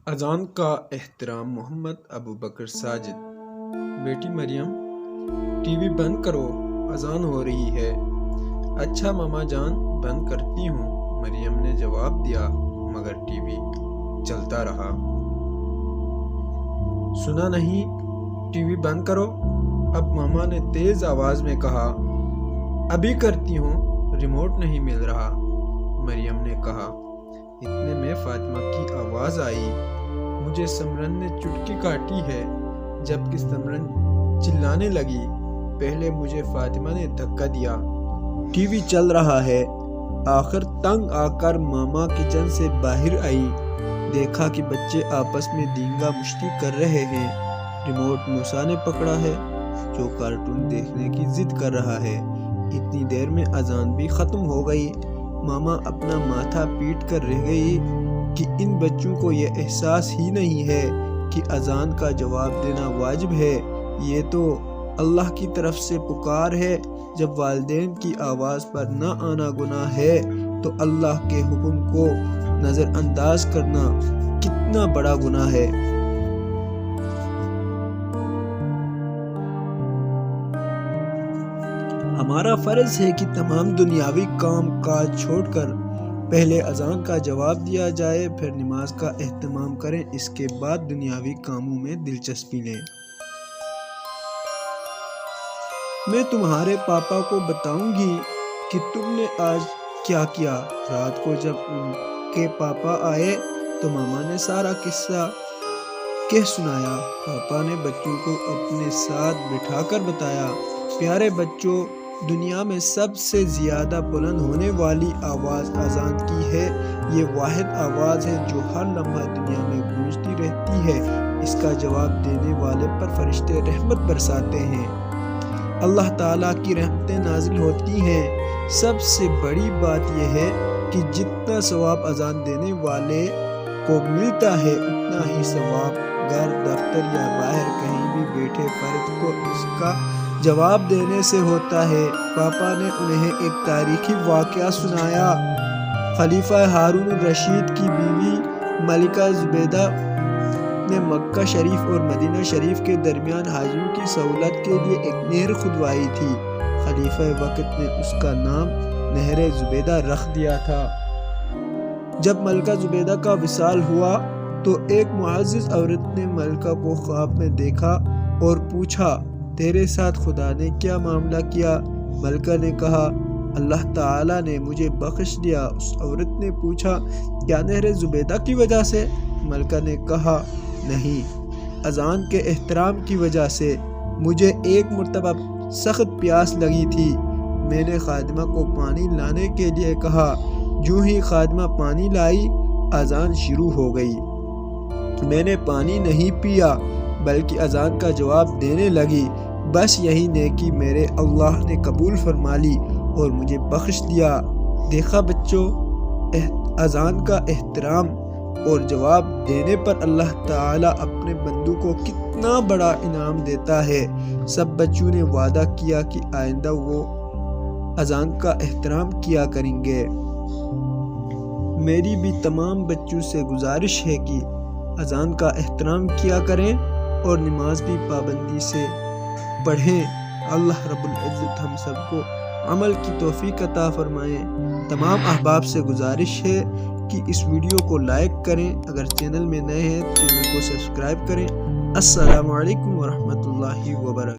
اذان کا احترام محمد ابو بکر ساجد۔ بیٹی مریم، ٹی وی بند کرو، اذان ہو رہی ہے۔ اچھا ماما جان، بند کرتی ہوں، مریم نے جواب دیا، مگر ٹی وی چلتا رہا۔ سنا نہیں؟ ٹی وی بند کرو۔ اب ماما نے تیز آواز میں کہا۔ ابھی کرتی ہوں، ریموٹ نہیں مل رہا، مریم نے کہا۔ اتنے میں فاطمہ کی آواز آئی، مجھے سمرن نے چٹکی کاٹی ہے۔ جبکہ سمرن چلانے لگی، پہلے مجھے فاطمہ نے دھکا دیا۔ ٹی وی چل رہا ہے۔ آخر تنگ آ کر ماما کچن سے باہر آئی، دیکھا کہ بچے آپس میں دینگا مشتی کر رہے ہیں۔ ریموٹ موسیٰ نے پکڑا ہے، جو کارٹون دیکھنے کی ضد کر رہا ہے۔ اتنی دیر میں اذان بھی ختم ہو گئی۔ ماما اپنا ماتھا پیٹ کر رہ گئی کہ ان بچوں کو یہ احساس ہی نہیں ہے کہ اذان کا جواب دینا واجب ہے۔ یہ تو اللہ کی طرف سے پکار ہے۔ جب والدین کی آواز پر نہ آنا گناہ ہے تو اللہ کے حکم کو نظر انداز کرنا کتنا بڑا گناہ ہے۔ ہمارا فرض ہے کہ تمام دنیاوی کام کاج چھوڑ کر پہلے اذان کا جواب دیا جائے، پھر نماز کا اہتمام کریں، اس کے بعد دنیاوی کاموں میں دلچسپی لیں۔ میں تمہارے پاپا کو بتاؤں گی کہ تم نے آج کیا کیا۔ رات کو جب ان کے پاپا آئے تو ماما نے سارا قصہ کہہ سنایا۔ پاپا نے بچوں کو اپنے ساتھ بٹھا کر بتایا، پیارے بچوں، دنیا میں سب سے زیادہ بلند ہونے والی آواز اذان کی ہے۔ یہ واحد آواز ہے جو ہر لمحہ دنیا میں گونجتی رہتی ہے۔ اس کا جواب دینے والے پر فرشتے رحمت برساتے ہیں، اللہ تعالیٰ کی رحمتیں نازل ہوتی ہیں۔ سب سے بڑی بات یہ ہے کہ جتنا ثواب اذان دینے والے کو ملتا ہے، اتنا ہی ثواب گھر، دفتر یا باہر کہیں بھی بیٹھے فرد کو اس کا جواب دینے سے ہوتا ہے۔ پاپا نے انہیں ایک تاریخی واقعہ سنایا۔ خلیفہ ہارون الرشید کی بیوی ملکہ زبیدہ نے مکہ شریف اور مدینہ شریف کے درمیان حاجیوں کی سہولت کے لیے ایک نہر کھدوائی تھی۔ خلیفہ وقت نے اس کا نام نہر زبیدہ رکھ دیا تھا۔ جب ملکہ زبیدہ کا وصال ہوا تو ایک معزز عورت نے ملکہ کو خواب میں دیکھا اور پوچھا، تیرے ساتھ خدا نے کیا معاملہ کیا؟ ملکہ نے کہا، اللہ تعالیٰ نے مجھے بخش دیا۔ اس عورت نے پوچھا، کیا نہر زبیدہ کی وجہ سے؟ ملکہ نے کہا، نہیں، اذان کے احترام کی وجہ سے۔ مجھے ایک مرتبہ سخت پیاس لگی تھی، میں نے خادمہ کو پانی لانے کے لیے کہا، جو ہی خادمہ پانی لائی، اذان شروع ہو گئی۔ میں نے پانی نہیں پیا بلکہ اذان کا جواب دینے لگی۔ بس یہی نیکی میرے اللہ نے قبول فرما لی اور مجھے بخش دیا۔ دیکھا بچوں، اذان کا احترام اور جواب دینے پر اللہ تعالیٰ اپنے بندوں کو کتنا بڑا انعام دیتا ہے۔ سب بچوں نے وعدہ کیا کہ آئندہ وہ اذان کا احترام کیا کریں گے۔ میری بھی تمام بچوں سے گزارش ہے کہ اذان کا احترام کیا کریں اور نماز بھی پابندی سے پڑھیں۔ اللہ رب العزت ہم سب کو عمل کی توفیق عطا فرمائے۔ تمام احباب سے گزارش ہے کہ اس ویڈیو کو لائک کریں، اگر چینل میں نئے ہیں چینل کو سبسکرائب کریں۔ السلام علیکم ورحمۃ اللہ وبرکاتہ۔